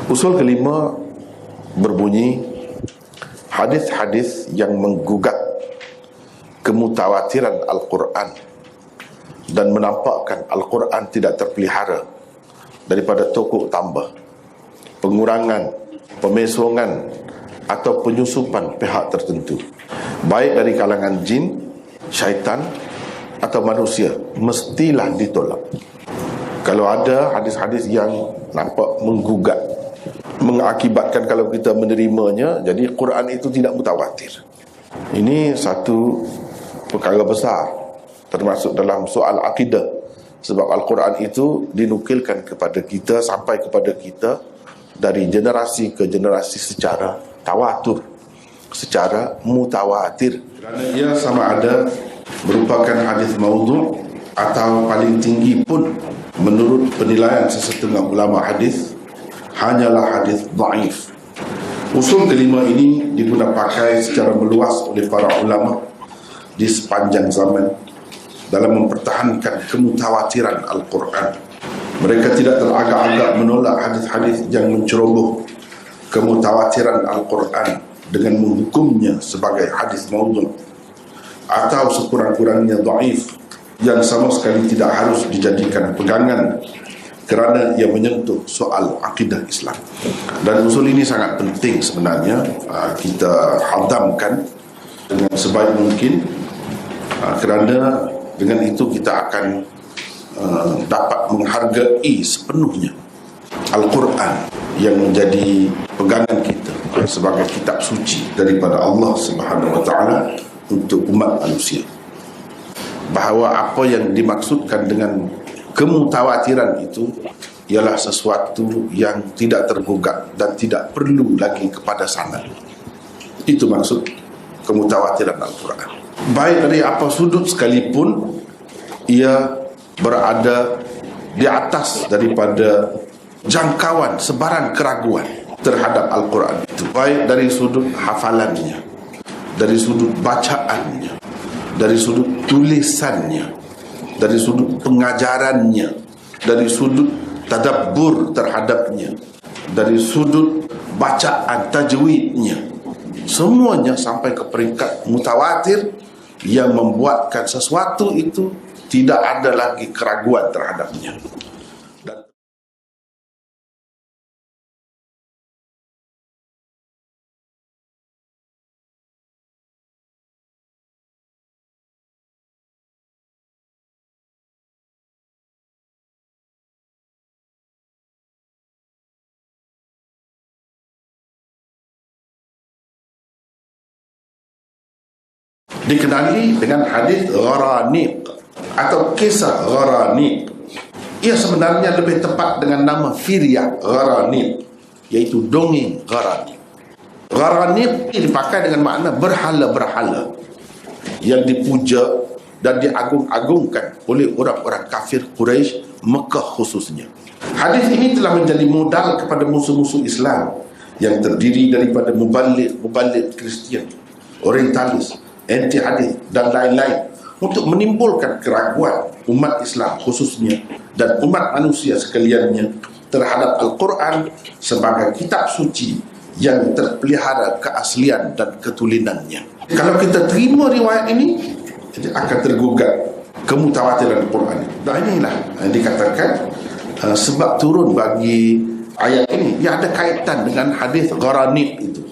Usul kelima berbunyi, hadis-hadis yang menggugat kemutawatiran Al-Quran dan menampakkan Al-Quran tidak terpelihara daripada tokoh tambah, pengurangan, pemesongan atau penyusupan pihak tertentu, baik dari kalangan jin, syaitan atau manusia, mestilah ditolak. Kalau ada hadis-hadis yang nampak menggugat, mengakibatkan kalau kita menerimanya, jadi Quran itu tidak mutawatir. Ini satu perkara besar, termasuk dalam soal akidah. Sebab Al-Quran itu dinukilkan kepada kita, sampai kepada kita dari generasi ke generasi secara tawatur, secara mutawatir. Kerana ia sama ada merupakan hadis maudhu' atau paling tinggi pun menurut penilaian sesetengah ulama hadis hanyalah hadis dhaif. Usul kelima ini digunakan pakai secara meluas oleh para ulama di sepanjang zaman dalam mempertahankan kemutawatiran Al-Quran. Mereka tidak teragak-agak menolak hadis-hadis yang menceroboh kemutawatiran Al-Quran dengan menghukumnya sebagai hadis maudhu' atau sekurang-kurangnya dhaif yang sama sekali tidak harus dijadikan pegangan kerana ia menyentuh soal akidah Islam. Dan usul ini sangat penting sebenarnya kita hadamkan dengan sebaik mungkin, kerana dengan itu kita akan dapat menghargai sepenuhnya Al-Quran yang menjadi pegangan kita sebagai kitab suci daripada Allah Subhanahu Wa Taala untuk umat manusia. Bahawa apa yang dimaksudkan dengan kemutawatiran itu ialah sesuatu yang tidak tergugat dan tidak perlu lagi kepada sanad. Itu maksud kemutawatiran Al-Quran. Baik dari apa sudut sekalipun ia berada di atas daripada jangkauan sebaran keraguan terhadap Al-Quran itu, baik dari sudut hafalannya, dari sudut bacaannya, dari sudut tulisannya, dari sudut pengajarannya, dari sudut tadabbur terhadapnya, dari sudut bacaan tajwidnya, semuanya sampai ke peringkat mutawatir yang membuatkan sesuatu itu tidak ada lagi keraguan terhadapnya. Dikenali dengan hadis Gharaniq atau kisah Gharaniq. Ia sebenarnya lebih tepat dengan nama Firya Gharaniq, iaitu dongeng Gharaniq. Gharaniq ini dipakai dengan makna berhala-berhala yang dipuja dan diagung-agungkan oleh orang-orang kafir Quraisy Mekah khususnya. Hadis ini telah menjadi modal kepada musuh-musuh Islam yang terdiri daripada muballigh Kristian, orientalis, anti hadis dan lain-lain, untuk menimbulkan keraguan umat Islam khususnya dan umat manusia sekaliannya terhadap Al-Quran sebagai kitab suci yang terpelihara keaslian dan ketulinannya. Kalau kita terima riwayat ini, akan tergugat kemutawatiran Al-Quran. Dan inilah yang dikatakan sebab turun bagi ayat ini, ia ada kaitan dengan hadis Gharaniq itu.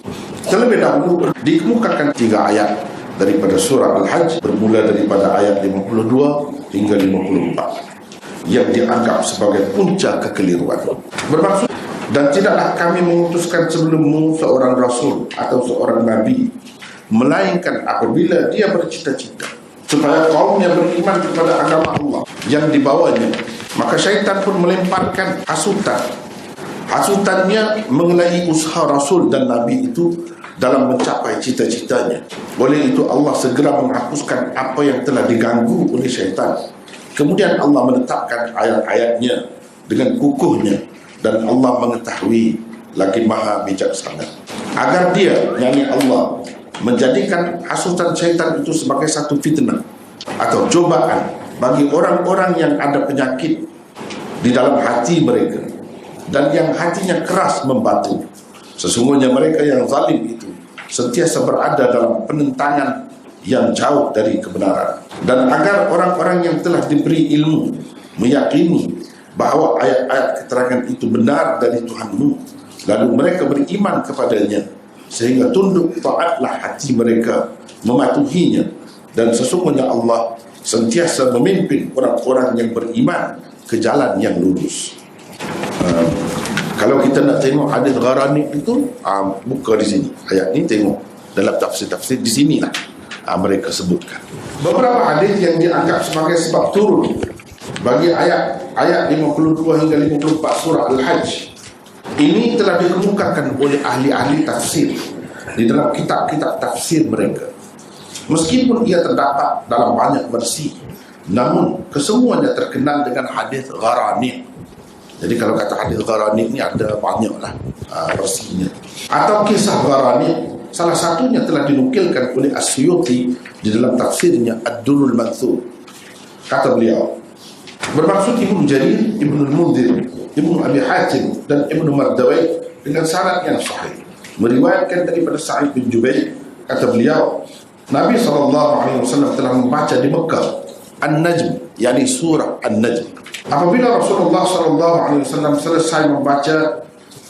Terlebih dahulu dikemukakan 3 ayat daripada surah Al-Hajj, bermula daripada ayat 52 hingga 54, yang dianggap sebagai punca kekeliruan. Bermaksud, dan tidaklah kami mengutuskan sebelummu seorang rasul atau seorang nabi, melainkan apabila dia bercita-cita supaya kaumnya beriman kepada agama Allah yang dibawanya, maka syaitan pun melemparkan hasutan. Hasutannya mengenai usaha rasul dan nabi itu dalam mencapai cita-citanya. Oleh itu Allah segera menghapuskan apa yang telah diganggu oleh syaitan. Kemudian Allah menetapkan ayat-ayatnya dengan kukuhnya, dan Allah mengetahui lagi maha bijaksana, agar dia, yakni Allah, menjadikan hasutan syaitan itu sebagai satu fitnah atau cobaan bagi orang-orang yang ada penyakit di dalam hati mereka, dan yang hatinya keras membatu. Sesungguhnya mereka yang zalim itu sentiasa berada dalam penentangan yang jauh dari kebenaran. Dan agar orang-orang yang telah diberi ilmu meyakini bahawa ayat-ayat keterangan itu benar dari Tuhanmu, lalu mereka beriman kepadanya, sehingga tunduk taatlah hati mereka mematuhinya. Dan sesungguhnya Allah sentiasa memimpin orang-orang yang beriman ke jalan yang lurus. Kalau kita nak tengok hadis Gharani itu, buka di sini ayat ni, tengok dalam tafsir-tafsir di sinilah mereka sebutkan beberapa hadis yang dianggap sebagai sebab turun bagi ayat 52 hingga 54 surah Al-Hajj. Ini telah dikemukakan oleh ahli-ahli tafsir di dalam kitab-kitab tafsir mereka. Meskipun ia terdapat dalam banyak versi, namun kesemuanya terkenal dengan hadis Gharani. Jadi kalau kata hadis Gharani ni ada banyaklah versinya. Atau kisah Gharani, salah satunya telah dinukilkan oleh As-Suyuti di dalam tafsirnya Ad-Durrul Manthur. Kata beliau, bermaksud Ibnu Jarir, Ibnu Al-Mundhir, Ibnu Abi Hatim dan Ibnu Mardawai dengan syarat yang sahih meriwayatkan daripada Sa'id bin Jubair. Kata beliau, Nabi SAW telah membaca di Mekah An-Najm, yakni surah An-Najm. Apabila Rasulullah SAW selesai membaca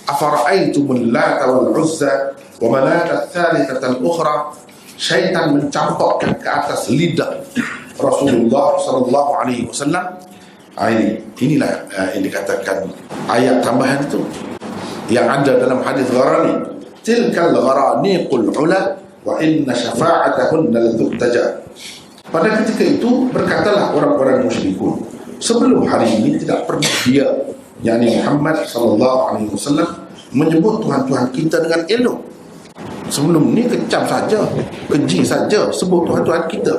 Afara'aitumul Lata wal Uzza wa manat ats-tsalitsata al-ukhra, syaitan mencampakkan ke atas lidah Rasulullah SAW. Inilah yang dikatakan ayat tambahan itu yang ada dalam hadis Gharani. Tilkal gharaniqul ula wa inna syafa'atahunna laturtaja. Pada ketika itu berkatalah orang-orang musyrikun, sebelum hari ini tidak pernah dia, yakni Muhammad SAW, menyebut Tuhan-Tuhan kita dengan elok. Sebelum ni kecam saja, keji saja sebut Tuhan-Tuhan kita.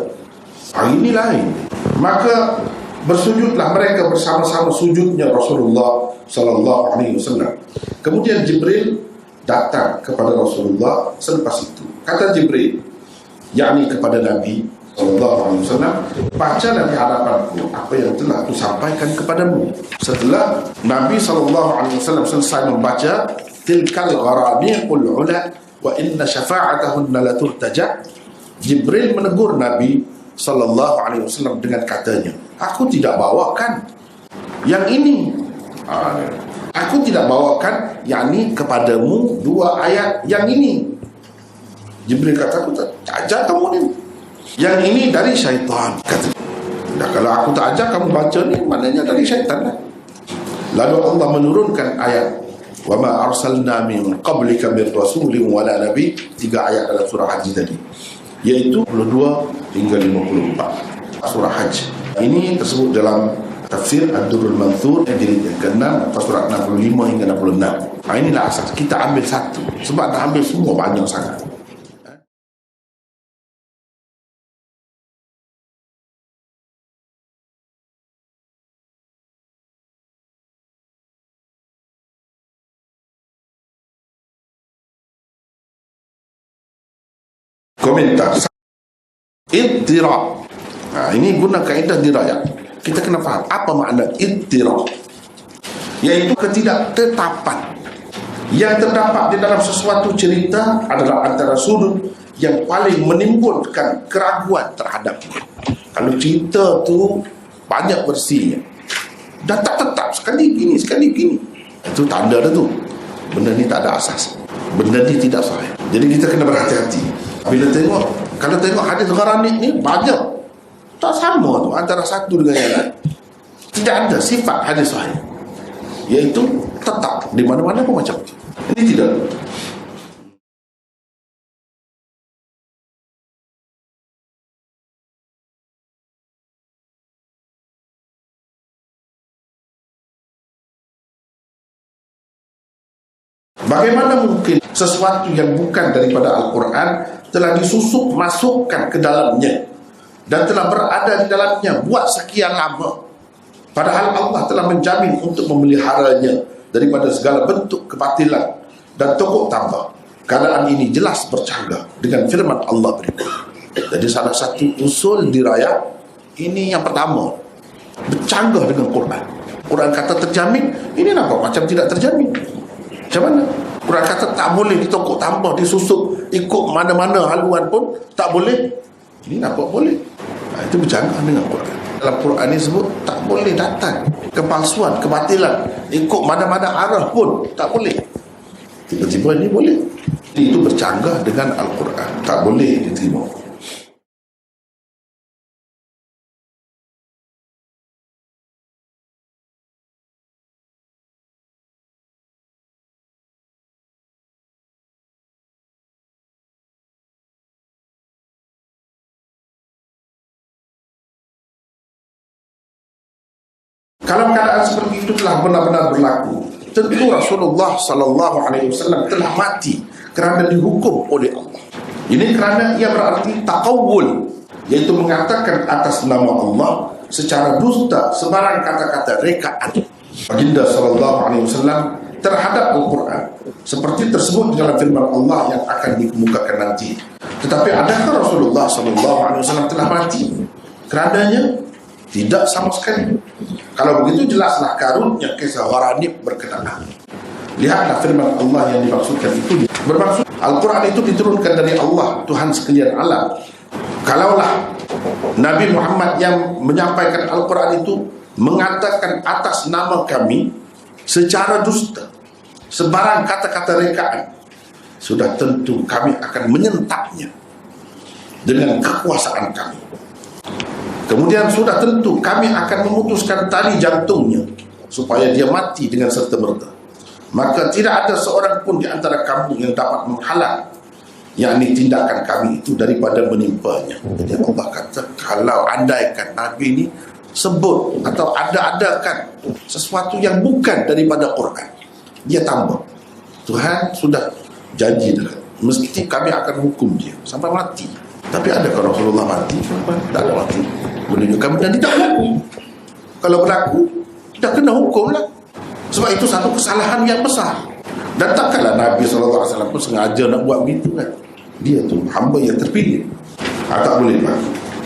Hari ini lain. Maka bersujudlah mereka bersama-sama sujudnya Rasulullah SAW. Kemudian Jibril datang kepada Rasulullah selepas itu. Kata Jibril, yakni kepada Nabi SAW, bacalah di hadapanku apa yang telah aku sampaikan kepadamu. Setelah Nabi SAW selesai membaca tilkal gharaniqul ula wa inna syafa'atahunna laturtaja, Jibril menegur Nabi SAW dengan katanya, aku tidak bawakan yang ini. Aku tidak bawakan yakni kepadamu dua ayat yang ini. Jibril kata, aku tak ajar kamu ni, yang ini dari syaitan. Kata, dah kalau aku tak ajar kamu baca ni, maknanya dari syaitan lah. Lalu Allah menurunkan ayat wa ma arsalna min qablika min rasulin wala nabi, 3 ayat dalam surah Haji tadi, iaitu 22 hingga 54 surah Haji. Ini tersebut dalam tafsir Ad-Durrul Manthur jilid yang ke-6 atau surat 65 hingga 66. Inilah asas. Kita ambil satu, sebab dah ambil semua banyak sangat. Komentar ittira. Ini guna kaedah dirayat. Kita kena faham apa makna ittira, iaitu ketidaktetapan yang terdapat di dalam sesuatu cerita adalah antara sudut yang paling menimbulkan keraguan terhadapnya. Kalau cerita tu banyak versinya dan tak tetap, sekali gini sekali gini, itu tanda dah tu benda ni tak ada asas, benda ni tidak sahih. Jadi kita kena berhati-hati bila tengok. Kalau tengok hadis Gharani ni banyak tak sama tu antara satu dengan yang lain. Tidak ada sifat hadis sahih, iaitu tetap di mana-mana pun macam tu. Ini tidak. Bagaimana mungkin sesuatu yang bukan daripada Al-Quran telah disusuk masukkan ke dalamnya dan telah berada di dalamnya buat sekian lama, padahal Allah telah menjamin untuk memeliharanya daripada segala bentuk kebatilan dan tokok tambah. Keadaan ini jelas bercanggah dengan firman Allah berikut. Jadi salah satu usul dirayat ini yang pertama, bercanggah dengan Quran. Quran kata terjamin, ini nampak macam tidak terjamin. Macam mana? Quran kata tak boleh ditokok tambah, disusuk, ikut mana-mana haluan pun tak boleh. Ini nampak boleh. Itu bercanggah dengan Quran. Dalam Quran ini sebut tak boleh datang kepalsuan, kebatilan, ikut mana-mana arah pun tak boleh. Tiba-tiba ini boleh. Itu bercanggah dengan Al-Quran, tak boleh diterima. Kalau keadaan seperti itu telah benar-benar berlaku, tentu Rasulullah SAW telah mati kerana dihukum oleh Allah. Ini kerana ia berarti taqawul, iaitu mengatakan atas nama Allah secara dusta sebarang kata-kata rekaan baginda SAW terhadap Al-Quran, seperti tersebut dalam firman Allah yang akan dikemukakan nanti. Tetapi adakah Rasulullah SAW telah mati kerananya? Tidak sama sekali. Kalau begitu jelaslah karutnya kisah Gharanib berkenaan. Lihatlah firman Allah yang dimaksudkan itu. Bermaksud Al-Quran itu diturunkan dari Allah, Tuhan sekalian alam. Kalaulah Nabi Muhammad yang menyampaikan Al-Quran itu mengatakan atas nama kami secara dusta sebarang kata-kata rekaan, sudah tentu kami akan menyentapnya dengan kekuasaan kami. Kemudian sudah tentu kami akan memutuskan tali jantungnya supaya dia mati dengan serta-merta. Maka tidak ada seorang pun di antara kamu yang dapat menghalang yakni tindakan kami itu daripada menimpanya. Jadi Allah kata, kalau andaikan Nabi ini sebut atau ada-adakan sesuatu yang bukan daripada Quran, dia tambah, Tuhan sudah janji mesti kami akan hukum dia sampai mati. Tapi adakah Rasulullah mati? Tak ada mati. Menunjukkan dan tidak berlaku. Kalau berlaku, tidak kena hukum lah. Sebab itu satu kesalahan yang besar. Dan takkanlah Nabi SAW pun sengaja nak buat begitu kan. Dia tu hamba yang terpilih. Tak boleh Pak.